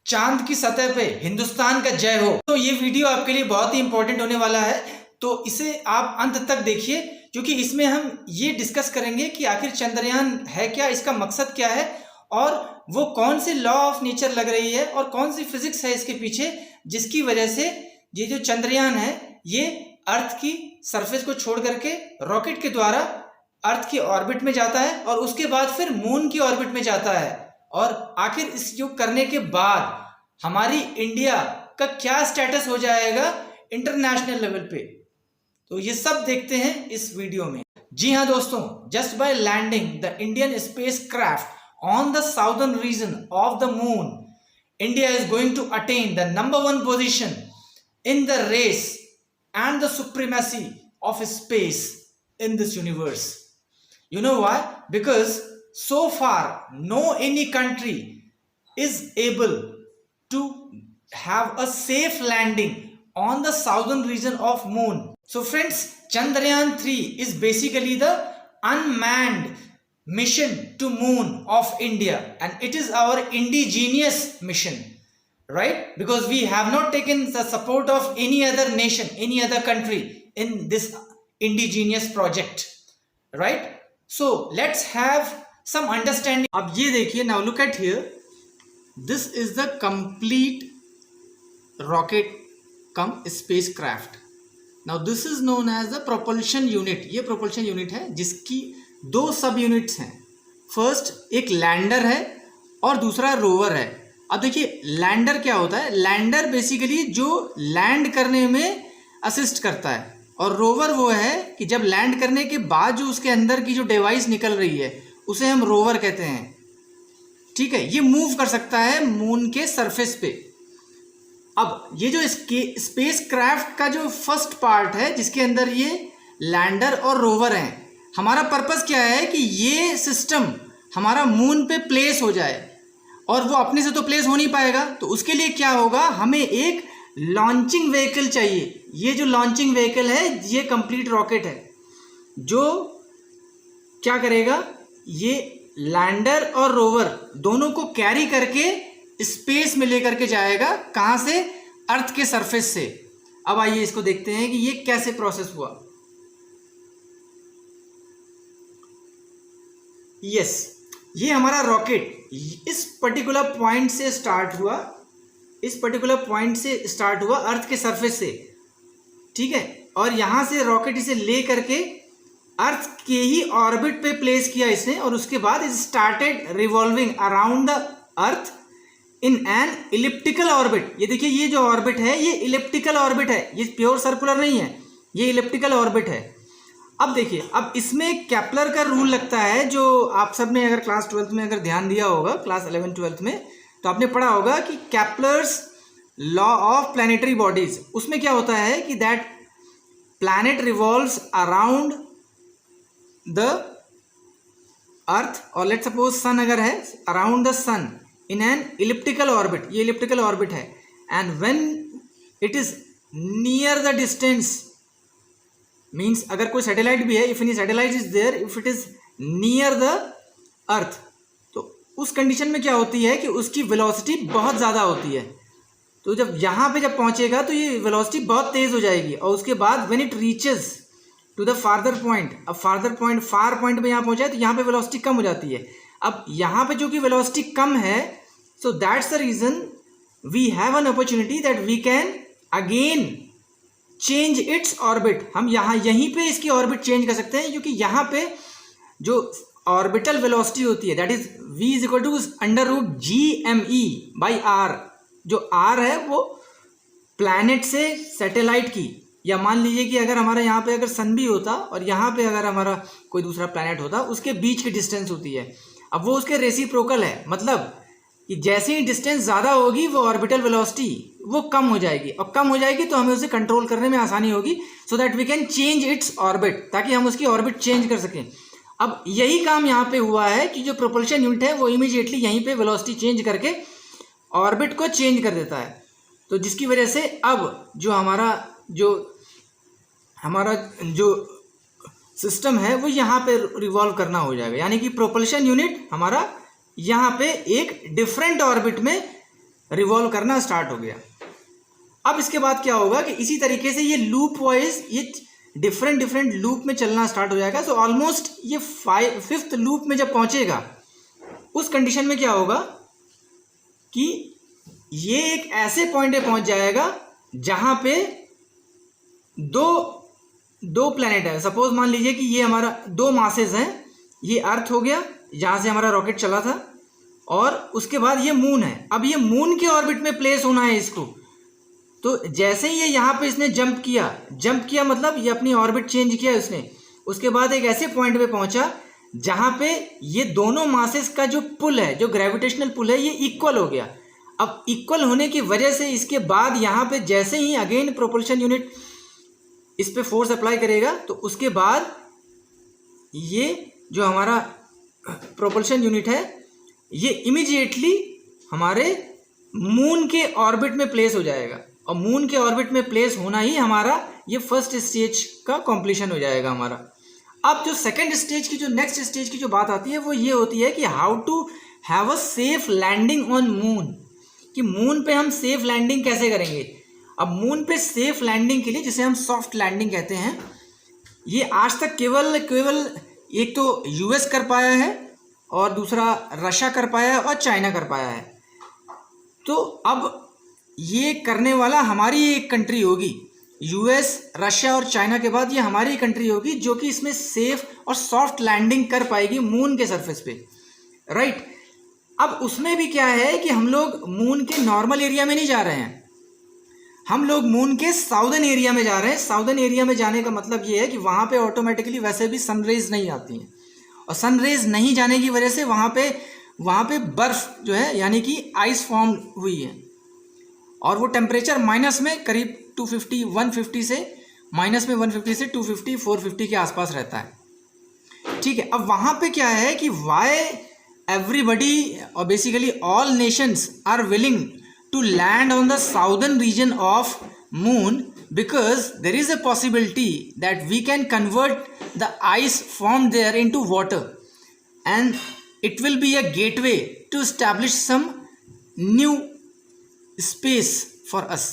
चांद की सतह पे हिंदुस्तान का जय हो। तो ये वीडियो आपके लिए बहुत ही इंपॉर्टेंट होने वाला है, तो इसे आप अंत तक देखिए, क्योंकि इसमें हम ये डिस्कस करेंगे कि आखिर चंद्रयान है क्या, इसका मकसद क्या है, और वो कौन सी लॉ ऑफ नेचर लग रही है और कौन सी फिजिक्स है इसके पीछे, जिसकी वजह से ये जो चंद्रयान है ये अर्थ की सरफेस को छोड़ करके रॉकेट के द्वारा अर्थ की ऑर्बिट में जाता है और उसके बाद फिर मून की ऑर्बिट में जाता है। और आखिर इस योग करने के बाद हमारी इंडिया का क्या स्टेटस हो जाएगा इंटरनेशनल लेवल पे, तो ये सब देखते हैं इस वीडियो में। जी हाँ दोस्तों, just by landing the Indian spacecraft on the southern region of the moon, India is going to attain the number 1 position in the race and the supremacy of space in this universe. You know why? Because so far no any country is able to have a safe landing on the southern region of moon. So friends, Chandrayaan 3 is basically the unmanned mission to moon of India, and it is our indigenous mission, right? Because we have not taken the support of any other nation, any other country in this indigenous project, right? So let's have some understanding. अब ये देखिए, now look at here, this is the complete rocket cum spacecraft. Now this is known as the propulsion unit. ये propulsion unit है जिसकी 2 सब units हैं। First एक lander है और दूसरा रोवर है। अब देखिए लैंडर क्या होता है, लैंडर बेसिकली जो लैंड करने में असिस्ट करता है, और रोवर वो है कि जब लैंड करने के बाद जो उसके अंदर की जो डिवाइस निकल रही है उसे हम रोवर कहते हैं। ठीक है, ये मूव कर सकता है मून के सरफेस पे। अब ये जो स्पेस क्राफ्ट का जो फर्स्ट पार्ट है जिसके अंदर ये लैंडर और रोवर हैं, हमारा पर्पस क्या है कि ये सिस्टम हमारा मून पे प्लेस हो जाए, और वो अपने से तो प्लेस हो नहीं पाएगा, तो उसके लिए क्या होगा, हमें एक लॉन्चिंग व्हीकल चाहिए। ये जो लॉन्चिंग व्हीकल है ये कंप्लीट रॉकेट है जो क्या करेगा, ये लैंडर और रोवर दोनों को कैरी करके स्पेस में लेकर के जाएगा। कहाँ से? अर्थ के सरफेस से। अब आइए इसको देखते हैं कि ये कैसे प्रोसेस हुआ। यस, ये हमारा रॉकेट इस पर्टिकुलर पॉइंट से स्टार्ट हुआ, अर्थ के सरफेस से, ठीक है, और यहाँ से रॉकेट इसे ले करके अर्थ के ही ऑर्बिट पे प्लेस किया इसने, और उसके बाद it started revolving around the earth in an elliptical orbit. ये देखिए, ये जो ऑर्बिट है ये इलिप्टिकल ऑर्बिट है, ये प्योर सर्कुलर नहीं है, ये इलिप्टिकल ऑर्बिट है। अब देखिए, अब इसमें केपलर का रूल लगता है, जो आप सब ने अगर क्लास 12th में अगर ध्यान दिया होगा, क्लास 11 12th में, तो आपने पढ़ा होगा कि Kepler's law of planetary bodies. उसमें क्या होता है कि that planet revolves around the earth, और लेट सपोज सन अगर है, around the sun in an elliptical orbit. ये इलिप्टिकल ऑर्बिट है, and when it is near the distance, means अगर कोई सैटेलाइट भी है, if any satellite is there, if it is near the earth, तो उस कंडीशन में क्या होती है कि उसकी वेलोसिटी बहुत ज़्यादा होती है। तो जब यहाँ पे जब पहुँचेगा तो ये वेलोसिटी बहुत तेज़ हो जाएगी, और उसके बाद when it reaches to the farther point, अब फार पॉइंट पे यहाँ पहुँचा है तो यहाँ पे वेलोसिटी कम हो जाती है। अब यहाँ पे जो कि वेलोसिटी कम है, so that's the reason we have an opportunity that we can again change its orbit. हम यहीं पे इसकी ऑर्बिट चेंज कर सकते हैं, क्योंकि यहाँ पे जो ऑर्बिटल वेलोसिटी होती है that is v is equal to √gme/r। जो r है वो प्लैनेट से सैटेलाइट की, या मान लीजिए कि अगर हमारा यहाँ पे अगर सन भी होता और यहाँ पे अगर हमारा कोई दूसरा प्लैनेट होता, उसके बीच की डिस्टेंस होती है। अब वो उसके रेसिप्रोकल है, मतलब कि जैसे ही डिस्टेंस ज़्यादा होगी वो ऑर्बिटल वेलोसिटी वो कम हो जाएगी, और कम हो जाएगी तो हमें उसे कंट्रोल करने में आसानी होगी, so that we can change its orbit, ताकि हम उसकी ऑर्बिट चेंज कर सकें। अब यही काम यहाँ पे हुआ है कि जो प्रोपल्शन यूनिट है वो इमीडिएटली यहीं पे वेलोसिटी चेंज करके ऑर्बिट को चेंज कर देता है, तो जिसकी वजह से अब जो हमारा जो सिस्टम है वो यहाँ पे रिवॉल्व करना हो जाएगा, यानी कि प्रोपल्शन यूनिट हमारा यहाँ पे एक डिफरेंट ऑर्बिट में रिवॉल्व करना स्टार्ट हो गया। अब इसके बाद क्या होगा कि इसी तरीके से ये लूप वाइज ये डिफरेंट लूप में चलना स्टार्ट हो जाएगा। सो ऑलमोस्ट ये 5th लूप में जब पहुंचेगा उस कंडीशन में क्या होगा कि ये एक ऐसे पॉइंट पे पहुंच जाएगा जहां पे दो प्लैनेट है। सपोज मान लीजिए कि ये हमारा 2 मासेस हैं, ये अर्थ हो गया जहां से हमारा रॉकेट चला था, और उसके बाद ये मून है। अब ये मून के ऑर्बिट में प्लेस होना है इसको। तो जैसे ही ये यहाँ पे इसने जंप किया मतलब ये अपनी ऑर्बिट चेंज किया इसने, उसके बाद एक ऐसे पॉइंट पे पहुंचा जहां पे ये दोनों मासेस का जो पुल है, जो ग्रेविटेशनल पुल है, ये इक्वल हो गया। अब इक्वल होने की वजह से इसके बाद यहाँ पे जैसे ही अगेन प्रोपल्शन यूनिट इस पे फोर्स अप्लाई करेगा तो उसके बाद ये जो हमारा प्रोपल्शन यूनिट है ये इमीडिएटली हमारे मून के ऑर्बिट में प्लेस हो जाएगा, और मून के ऑर्बिट में प्लेस होना ही हमारा ये फर्स्ट स्टेज का कंप्लीशन हो जाएगा हमारा। अब जो सेकंड स्टेज की, जो नेक्स्ट स्टेज की जो बात आती है वो ये होती है कि how to have a safe landing on moon, कि मून पे हम सेफ लैंडिंग कैसे करेंगे। अब मून पे सेफ लैंडिंग के लिए, जिसे हम सॉफ्ट लैंडिंग कहते हैं, ये आज तक केवल एक तो यूएस कर पाया है और दूसरा रशिया कर पाया है और चाइना कर पाया है। तो अब ये करने वाला हमारी एक कंट्री होगी, यूएस, रशिया और चाइना के बाद ये हमारी कंट्री होगी जो कि इसमें सेफ और सॉफ्ट लैंडिंग कर पाएगी मून के सरफेस पे, राइट। अब उसमें भी क्या है कि हम लोग मून के नॉर्मल एरिया में नहीं जा रहे हैं, हम लोग मून के साउदर्न एरिया में जा रहे हैं। साउदर्न एरिया में जाने का मतलब ये है कि वहाँ पे ऑटोमेटिकली वैसे भी सनरेज नहीं आती हैं, और सनरेज नहीं जाने की वजह से वहाँ पे बर्फ जो है यानी कि आइस फॉर्म हुई है, और वो टेम्परेचर माइनस में करीब 150 से 250 450 के आसपास रहता है, ठीक है। अब वहाँ पे क्या है कि वाई एवरीबडी और basically all nations are willing to land on the southern region of moon, because there is a possibility that we can convert the ice formed there into water, and it will be a gateway to establish some new space for us,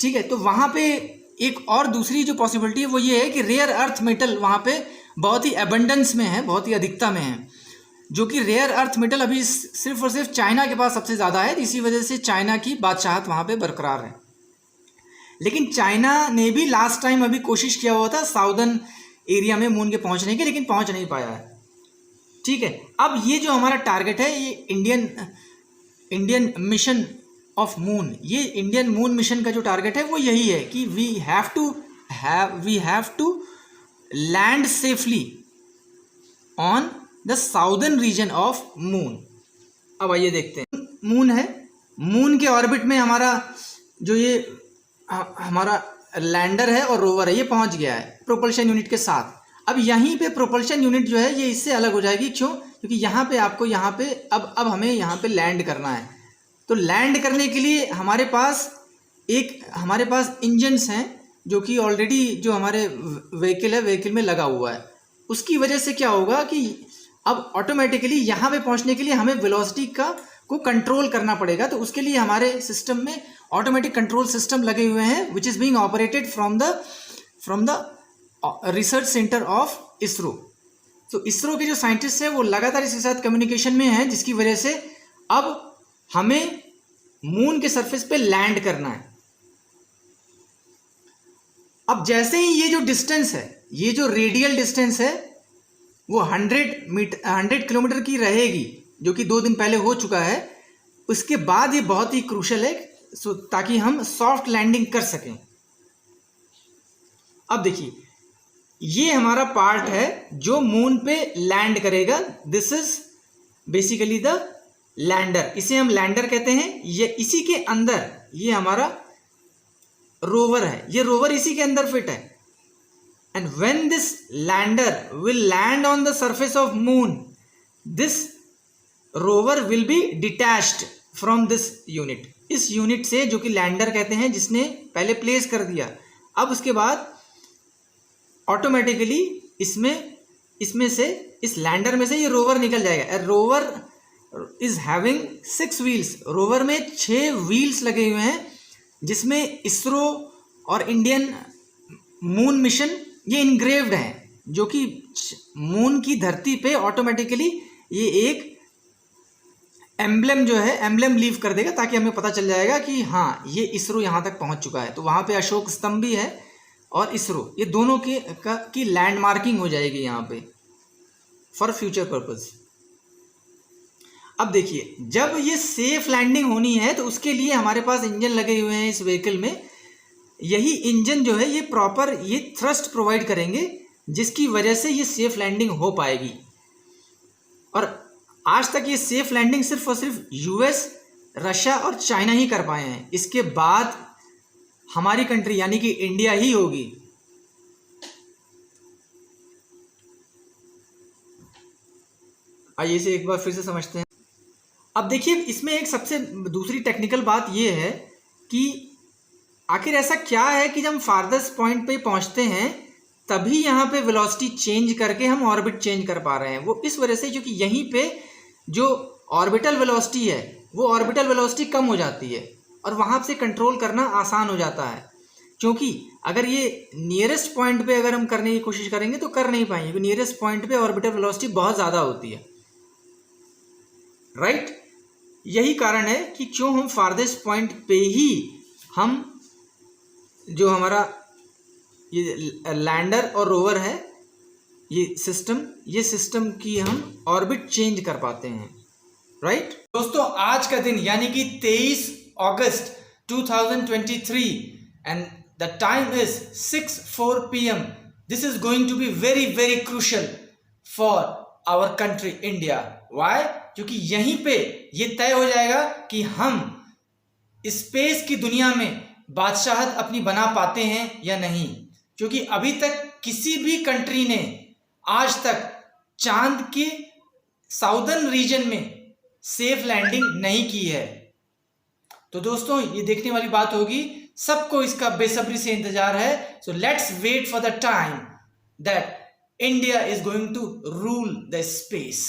ठीक है। तो वहाँ पे एक और दूसरी जो possibility है वो ये है कि रेयर अर्थ मेटल वहाँ पे बहुत ही एबंडेंस में है, बहुत ही अधिकता में है, जो कि रेयर अर्थ मेटल अभी सिर्फ और सिर्फ चाइना के पास सबसे ज़्यादा है। इसी वजह से चाइना की बादशाहत वहाँ पे बरकरार है। लेकिन चाइना ने भी लास्ट टाइम अभी कोशिश किया हुआ था साउदर्न एरिया में मून के पहुँचने की, लेकिन पहुँच नहीं पाया है, ठीक है। अब ये जो हमारा टारगेट है, ये इंडियन मिशन ऑफ मून, ये इंडियन मून मिशन का जो टारगेट है वो यही है कि we have to land safely on the southern region of moon. अब आइए देखते हैं, मून है, मून के ऑर्बिट में हमारा जो ये हमारा लैंडर है और रोवर है ये पहुंच गया है प्रोपल्शन यूनिट के साथ। अब यहीं पे प्रोपल्शन यूनिट जो है ये इससे अलग हो जाएगी, क्यों? क्योंकि यहाँ पे आपको यहाँ पे अब हमें यहाँ पे लैंड करना है। तो लैंड करने के लिए हमारे पास इंजन्स हैं जो कि ऑलरेडी जो हमारे व्हीकल में लगा हुआ है। उसकी वजह से क्या होगा कि अब ऑटोमेटिकली यहाँ पे पहुँचने के लिए हमें वेलोसिटी को कंट्रोल करना पड़ेगा। तो उसके लिए हमारे सिस्टम में ऑटोमेटिक कंट्रोल सिस्टम लगे हुए हैं which is being operated from the research centre of ISRO. तो इसरो के जो साइंटिस्ट हैं वो लगातार इसके साथ कम्युनिकेशन में हैं, जिसकी वजह से अब हमें मून के सरफेस पे लैंड करना है। अब जैसे ही ये जो डिस्टेंस है, ये जो रेडियल डिस्टेंस है वो 100 किलोमीटर की रहेगी, जो कि 2 दिन पहले हो चुका है। उसके बाद ये बहुत ही क्रूशल है ताकि हम सॉफ्ट लैंडिंग कर सकें। अब देखिए, ये हमारा पार्ट है जो मून पे लैंड करेगा। This is basically the lander, इसे हम लैंडर कहते हैं। ये इसी के अंदर ये हमारा रोवर है, ये रोवर इसी के अंदर फिट है। And when this lander will land on the surface of moon, this rover will be detached from this unit. इस यूनिट से, जो कि लैंडर कहते हैं, जिसने पहले प्लेस कर दिया, अब उसके बाद ऑटोमेटिकली इसमें से, इस लैंडर में से ये रोवर निकल जाएगा। Rover is having 6 wheels. Rover में 6 व्हील्स लगे हुए हैं, जिसमें इसरो और इंडियन मून मिशन ये इनग्रेव्ड है, जो कि मून की धरती पे ऑटोमेटिकली ये एक एम्ब्लेम जो है एम्ब्लेम लीव कर देगा, ताकि हमें पता चल जाएगा कि हाँ ये इसरो यहाँ तक पहुँच चुका है। तो वहाँ पे अशोक स्तंभ भी है और इसरो, ये दोनों की लैंडमार्किंग हो जाएगी यहाँ पे फॉर फ्यूचर पर्पस। अब देखिए, जब ये सेफ लैंडिंग होनी है तो उसके लिए हमारे पास इंजन लगे हुए हैं इस व्हीकल में। यही इंजन जो है ये प्रॉपर ये थ्रस्ट प्रोवाइड करेंगे, जिसकी वजह से ये सेफ लैंडिंग हो पाएगी। और आज तक ये सेफ लैंडिंग सिर्फ और सिर्फ यूएस, रशिया और चाइना ही कर पाए हैं। इसके बाद हमारी कंट्री यानी कि इंडिया ही होगी। आइए इसे एक बार फिर से समझते हैं। अब देखिए, इसमें एक सबसे दूसरी टेक्निकल बात यह है कि आखिर ऐसा क्या है कि जब हम फारदेस्ट पॉइंट पे पहुंचते हैं तभी यहाँ पे वेलोसिटी चेंज करके हम ऑर्बिट चेंज कर पा रहे हैं। वो इस वजह से क्योंकि यहीं पे जो ऑर्बिटल वेलोसिटी है वो ऑर्बिटल वेलोसिटी कम हो जाती है और वहाँ से कंट्रोल करना आसान हो जाता है। क्योंकि अगर ये नियरेस्ट पॉइंट पे अगर हम करने की कोशिश करेंगे तो कर नहीं पाएंगे, क्योंकि नियरेस्ट पॉइंट पे ऑर्बिटल वेलोसिटी बहुत ज़्यादा होती है, राइट। यही कारण है कि क्यों हम फारदेस्ट पॉइंट पे ही हम जो हमारा ये लैंडर और रोवर है ये सिस्टम की हम ऑर्बिट चेंज कर पाते हैं, राइट। दोस्तों, आज का दिन यानी कि 23 अगस्त 2023 and the time is 6:04 PM। This is going to be very very crucial for our country India. Why? क्योंकि यहीं पे ये तय हो जाएगा कि हम स्पेस की दुनिया में बादशाहत अपनी बना पाते हैं या नहीं। क्योंकि अभी तक किसी भी कंट्री ने आज तक चांद के साउदर्न रीजन में सेफ लैंडिंग नहीं की है। तो दोस्तों, ये देखने वाली बात होगी, सबको इसका बेसब्री से इंतजार है। So let's wait for the time that India is going to rule the space.